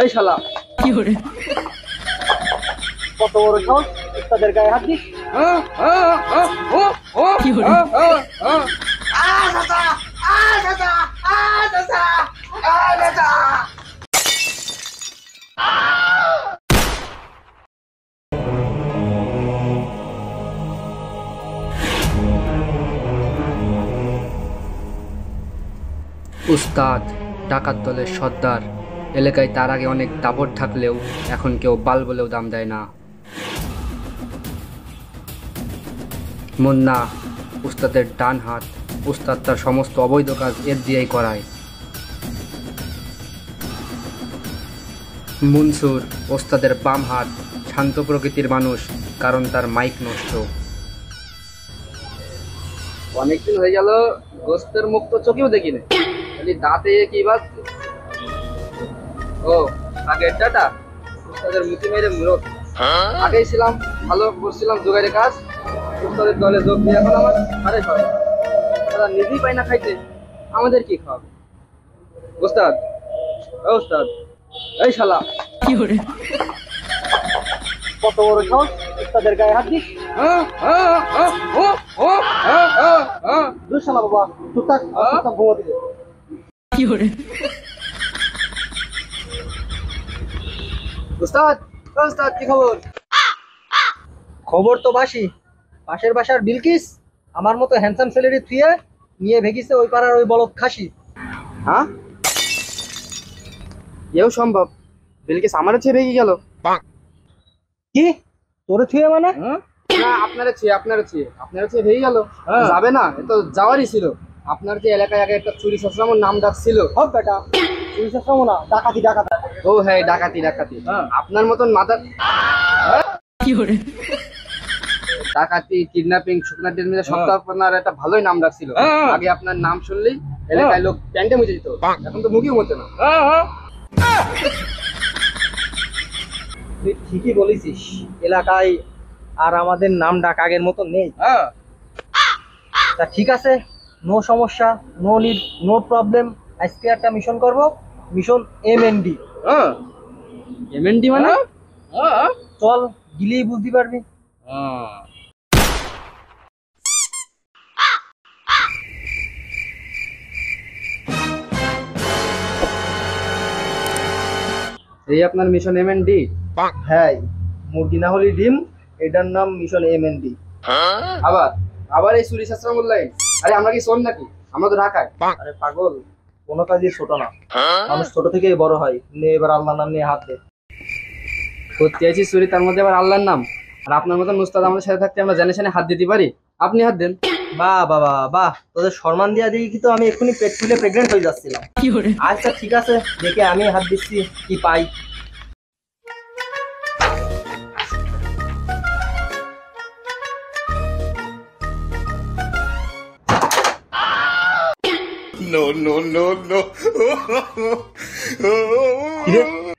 এই শালা কি করে কত বড় সাহস তাদের গায়ে হাত দিস কি করে উস্তাদ ডাকাত দলের সর্দার এলাকায় তার আগে অনেক দাপট থাকলেও এখন কেউ বাল বলেও দাম দেয় না। মুন্না উস্তাদের ডান হাত, উস্তাদ তার সমস্ত অবৈধ কাজ এর দিয়েই করায়। মনসুর ওস্তাদের বাম হাত, শান্ত প্রকৃতির মানুষ, কারণ তার মাইক নষ্ট। অনেকদিন হয়ে গেল গোস্তের মুখ তো চোখেও দেখিনি, খালি দাঁতে কি বাজছে। ও আগের ডাটা উস্তাদের মুখে মেরে মুরত আগেই ছিলাম, ভালো করছিলাম জোগাড়ের কাজ। উস্তাদের দলে যোগ দিয়ে এখন আমার আরে খাবে, তারা নিজেই পায় না খাইতে, আমাদের কি খাওয়াবে? ওস্তাদ ওস্তাদ এই শালা কি করে কত বড় সাহস উস্তাদের গায়ে হাত দিস দুই শালা বাবা টুকটাক ঘুমাতে দে কি করে উস্তাদ উস্তাদ কি খবর? খবর তো বাসি, পাশের বাসার বিলকিস আমার মতো হ্যান্ডসাম ছেলেরি থুয়ে নিয়ে ভেগিছে ওই পাড়ার ওই বলদ খাসি। হ্যাঁ এও সম্ভব? বিলকিস আমারও ছেড়ে ভেগে গেল। কি তোরে থুয়ে মানে? না আপনারা ছেড়ে ভেগে গেল যাবে না, এ তো যাওয়ারই ছিল। আপনার যে এলাকায় আগে একটা চুরি সসরামোর নাম ডাক ছিল। হব বেটা চুরি সসরামো না, ডাকাতি ডাকাতি। ও হ্যাঁ ডাকাতি ডাকাতি, আপনার মতন মাদার কি করে ডাকাতি কিডন্যাপিং শুকনাটির মিলে সপ্তাহ আপনার একটা ভালোই নাম রাখছিল। আগে আপনার নাম শুনলেই এলাকায় লোক প্যান্টে মুছে দিত, এখন তো মুখেও মতো না। তুই ঠিকই বলেছিস, এলাকায় আর আমাদের নাম ডাক আগের মতো নেই। তা ঠিক আছে, নো সমস্যা, নো নিড, নো প্রবলেম। আজকে একটা মিশন করব, মিশন MND। MND মানে? চল গিলেই বুঝতে পারবি। এই আপনার মিশন MND? হ্যাঁ, মুরগি না হলে ডিম, এটার নাম মিশন MND। আবার আবার এই চুরি শাস্ত্র বললেন? আরে আমরা কি শোন নাকি? আমরা তো ঢাকায়। আরে পাগল, কোনো কাজই ছোট না, মানুষ ছোট থেকেই বড় হয়। নে এবার আল্লাহর নাম নিয়ে হাত দে। করতে আছি চুরি, তার মধ্যে আবার আল্লাহর নাম। আর আপনার মতন মুস্তাদ আমাদের সাথে থাকতে আমরা জেনে শুনে হাত দিতে পারি? আপনি হাত দেন। বাহ বাবা বাহ, তোদের সম্মান দিয়া দেখি তো আমি এক্ষুনি পেট ফুলে প্রেগনেন্ট হয়ে যাচ্ছিলাম। আচ্ছা ঠিক আছে, দেখে আমি হাত দিচ্ছি কি পাই।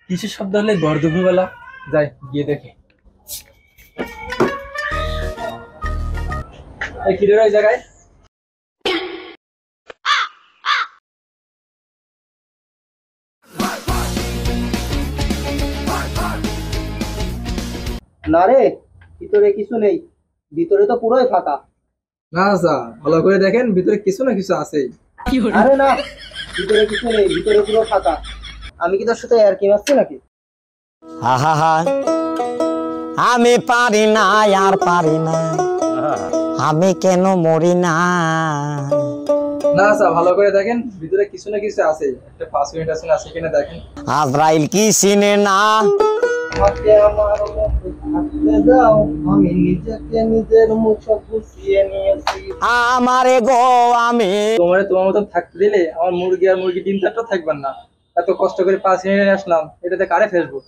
কিসের শব্দ হলে ঘর দুপুরবেলা? যাই গিয়ে দেখে। কিরে ওই জায়গায় না রে, ভিতরে কিছু নেই, ভিতরে তো পুরোই ফাঁকা। না স্যার, ভালো করে দেখেন, ভিতরে কিছু না কিছু আছেই। আরে না, ভিতরে কিছু নেই, ভিতরে পুরো ফাঁকা। আমি কি তোর সাথে আর কি মারছি নাকি? আমি পারি না আর পারি না, আমি কেন মরি না। না স্যার, ভালো করে দেখেন, ভিতরে কিছু না কিছু আছে। একটা 5 মিনিট আছে কিনা দেখেন। আজরাইল কি চিনে না? আমাকে আমার মতো থাকতে দাও, আমি নিজেকে নিজের মুখ গুছিয়ে নিয়েছি। আমারে গো আমি তোমার মতন থাকতে দিলে আমার মুরগি আর মুরগি ডিম চারটা থাকবেন না। এত কষ্ট করে 5 মিনিট আসলাম, এটাতে কারে ফেসবো?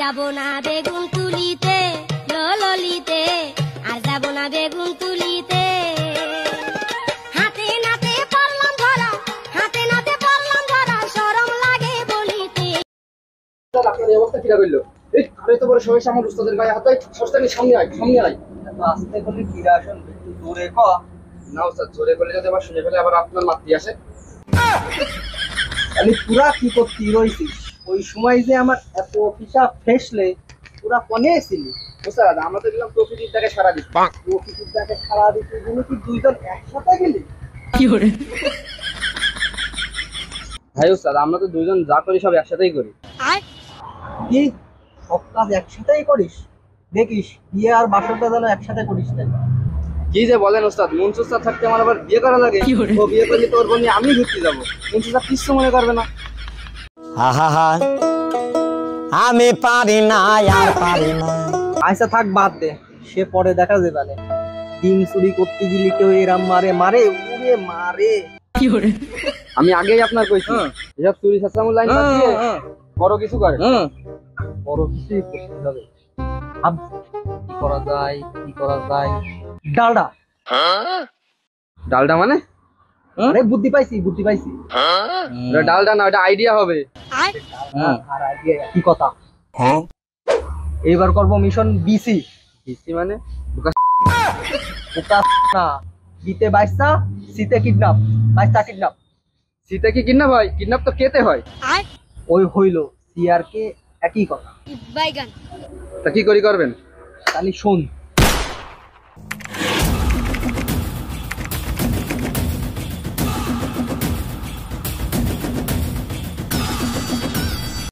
যাবো না বেগুন তুলিতে ললিতে, আর যাবো না বেগুন তুলিতে, হাতে নাতে সবাই আমার উস্তাদের গায়ে হাত সস্তানি সামনে আয় সামনে আয়। এত আস্তে করলে কি আসুন একটু দূরে ক। না উস্তাদ, জোরে করলে যদি আবার শুনে ফেলে আবার আপনার মাতৃ আসে। আমি পুরা কি করতে রইছিস ওই সময় যে আমার এত হিসাব ফেসলে পুরা কনে ছিলি। উস্তাদ আমরা তো গেলাম প্রকৃতির টাকা সারা দিচ্ছি। প্রকৃতির দেখে খারাপ দিতে গেলে কি দুইজন একসাথে গেলি? ভাই উস্তাদ আমরা তো দুইজন যা করি সব একসাথেই করি। কি সব কাজ একসাথেই করিস? দেখিস বিয়ে আর বাসরটা যেন একসাথে করিস না। কি যে বলেন উস্তাদ, মনসুর স্যার থাকতে আমার আবার বিয়ে করা লাগে? ও বিয়ে করলে তোর বোন নিয়ে আমি ঘুরতে যাবো, মনসুর স্যার কিচ্ছু মনে করবে না। আহা আমি পারি না আর পারি না। আচ্ছা থাক বাদ দে, সে পরে দেখা যাবে না। ডিম চুরি করতে গেলে কেউ এরাম মারে মারে উড়ে মারে। আমি আগেই আপনার কইছি এসব চুরি সাসামুল লাইন বাদ দিয়ে বড় কিছু করে। বড় কিছুই করতে হবে। ভাবছি কি করা যায় কি করা যায়। ডালডা। ডালটা মানে? আরে বুদ্ধি পাইছি বুদ্ধি পাইছি। ওটা ডালটা না, ওটা আইডিয়া হবে। আর আইডিয়া কি কথা? এইবার করব মিশন বিসি। বিসি মানে? ওটা না, বিতে 22টা, সিতে কিডন্যাপ, 22টা কিডন্যাপ। সীতা কি কিডন্যাপ হয়? কিডন্যাপ তো কেতে হয়। ওই হইল সি আর কে একই কথা। বাইগান তা কি করি করবেন? তাহলে শোন,